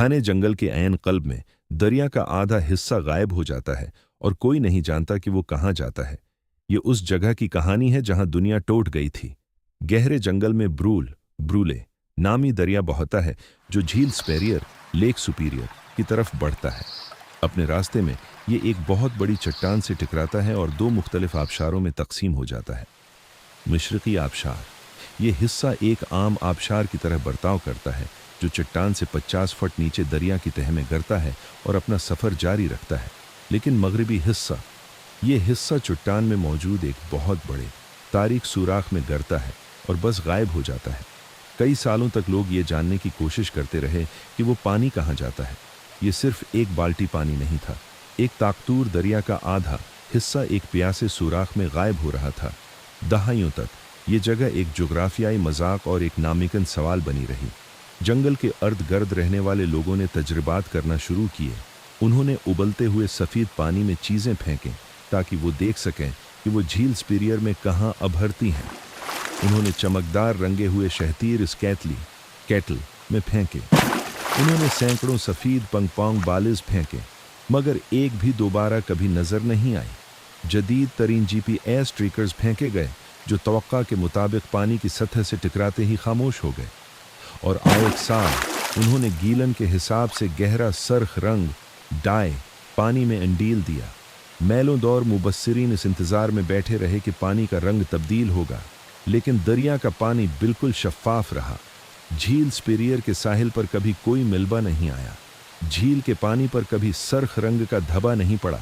घने जंगल के ऐन कल्ब में दरिया का आधा हिस्सा गायब हो जाता है और कोई नहीं जानता कि वो कहाँ जाता है। ये उस जगह की कहानी है जहां दुनिया टूट गई थी। गहरे जंगल में ब्रूले नामी दरिया बहता है जो झील स्पेरियर, लेक सुपीरियर की तरफ बढ़ता है। अपने रास्ते में ये एक बहुत बड़ी चट्टान से टकराता है और दो मुख्तलिफ आबशारों में तकसीम हो जाता है। मशरकी आबशार, ये हिस्सा एक आम आबशार की तरह बर्ताव करता है जो चट्टान से 50 फुट नीचे दरिया की तह में गिरता है और अपना सफ़र जारी रखता है। लेकिन मगरबी हिस्सा, ये हिस्सा चट्टान में मौजूद एक बहुत बड़े तारीख सुराख में गिरता है और बस गायब हो जाता है। कई सालों तक लोग ये जानने की कोशिश करते रहे कि वो पानी कहाँ जाता है। ये सिर्फ एक बाल्टी पानी नहीं था, एक ताकतूर दरिया का आधा हिस्सा एक प्यासे सुराख में गायब हो रहा था। दहाइयों तक ये जगह एक जोग्राफियाई मजाक और एक नामुमकिन सवाल बनी रही। जंगल के अर्द गर्द रहने वाले लोगों ने तजर्बात करना शुरू किए। उन्होंने उबलते हुए सफ़ेद पानी में चीज़ें फेंकें ताकि वो देख सकें कि वो झील स्पीरियर में कहाँ अभरती हैं। उन्होंने चमकदार रंगे हुए शहतीर इस कैटल में फेंके। उन्होंने सैकड़ों सफ़ेद पंगपोंग बालिज फेंके, मगर एक भी दोबारा कभी नज़र नहीं आई। जदीद तरीन GPS ट्रिकर्स फेंके गए जो तवक्का के मुताबिक पानी की सतह से टकराते ही खामोश हो गए। और आए एक साल उन्होंने गीलन के हिसाब से गहरा सरख रंग डाई पानी में अंडील दिया। मैलों दौर मुबस्सिरीन इस इंतज़ार में बैठे रहे कि पानी का रंग तब्दील होगा, लेकिन दरिया का पानी बिल्कुल शफ़ाफ रहा। झील स्पेरियर के साहिल पर कभी कोई मिलबा नहीं आया। झील के पानी पर कभी सरख रंग का धब्बा नहीं पड़ा।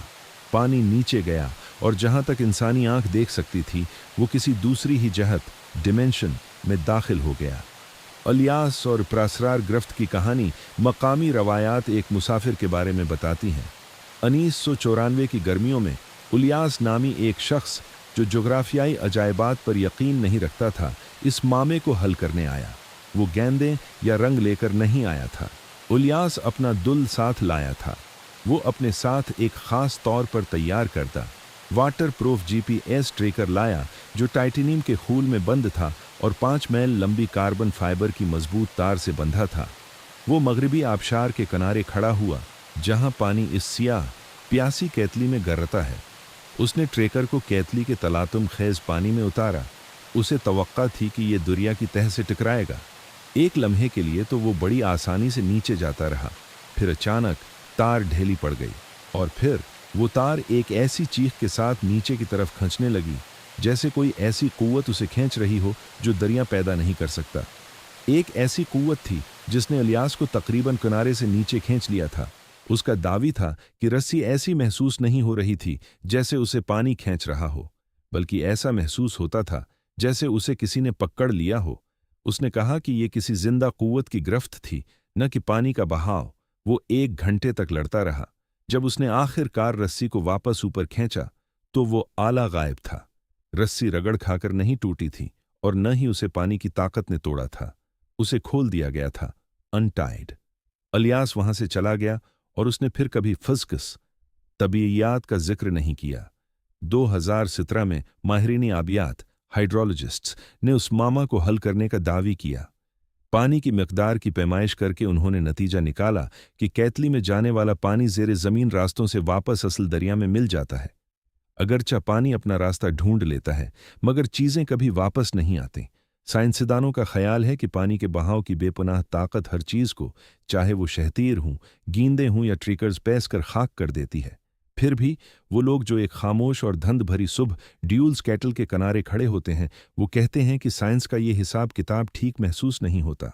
पानी नीचे गया और जहां तक इंसानी आंख देख सकती थी वो किसी दूसरी ही जहत डिमेंशन में दाखिल हो गया। इलियास और प्रासरार गिरफ्त की कहानी मकामी रवायात एक मुसाफिर के बारे में बताती हैं। 1994 की गर्मियों में इलियास नामी एक शख्स जो जोग्राफियाई अजायबात पर यकीन नहीं रखता था, इस मामले को हल करने आया। वो गेंदें या रंग लेकर नहीं आया था। इलियास अपना दुल साथ लाया था। वो अपने साथ एक ख़ास तौर पर तैयार करदा वाटर प्रूफ GPS ट्रेकर लाया जो टाइटेनियम के खूल में बंद था और 5 मील लंबी कार्बन फाइबर की मजबूत तार से बंधा था। वो मगरबी आबशार के किनारे खड़ा हुआ जहां पानी इस सियाह प्यासी कैतली में गरता है। उसने ट्रेकर को कैतली के तलातुम खेज पानी में उतारा। उसे तवक्का थी कि ये दरिया की तह से टकराएगा। एक लम्हे के लिए तो वो बड़ी आसानी से नीचे जाता रहा, फिर अचानक तार ढीली पड़ गई और फिर वो तार एक ऐसी चीख के साथ नीचे की तरफ खींचने लगी जैसे कोई ऐसी कुव्वत उसे खींच रही हो जो दरिया पैदा नहीं कर सकता। एक ऐसी कुव्वत थी जिसने इलियास को तकरीबन किनारे से नीचे खींच लिया था। उसका दावी था कि रस्सी ऐसी महसूस नहीं हो रही थी जैसे उसे पानी खींच रहा हो, बल्कि ऐसा महसूस होता था जैसे उसे किसी ने पकड़ लिया हो। उसने कहा कि यह किसी जिंदा कुव्वत की गिरफ्त थी, न कि पानी का बहाव। वो 1 घंटे तक लड़ता रहा। जब उसने आखिरकार रस्सी को वापस ऊपर खींचा तो वो आला गायब था। रस्सी रगड़ खाकर नहीं टूटी थी और न ही उसे पानी की ताकत ने तोड़ा था। उसे खोल दिया गया था, अनटाइड। इलियास वहां से चला गया और उसने फिर कभी फिज़िक्स तबीयत का जिक्र नहीं किया। 2017 में माहिरीन आबियात हाइड्रोलॉजिस्ट्स ने उस मामा को हल करने का दावी किया। पानी की मिकदार की पैमाइश करके उन्होंने नतीजा निकाला कि कैतली में जाने वाला पानी ज़ेरे ज़मीन रास्तों से वापस असल दरिया में मिल जाता है। अगरचा पानी अपना रास्ता ढूंढ लेता है, मगर चीज़ें कभी वापस नहीं आती। साइंसदानों का ख्याल है कि पानी के बहाव की बेपनाह ताकत हर चीज़ को, चाहे वो शहतीर हों, गेंदें हों या ट्रिकर्स, पैस कर खाक कर देती है। फिर भी वो लोग जो एक खामोश और धंध भरी सुबह ड्यूल्स कैटल के किनारे खड़े होते हैं, वो कहते हैं कि साइंस का ये हिसाब किताब ठीक महसूस नहीं होता।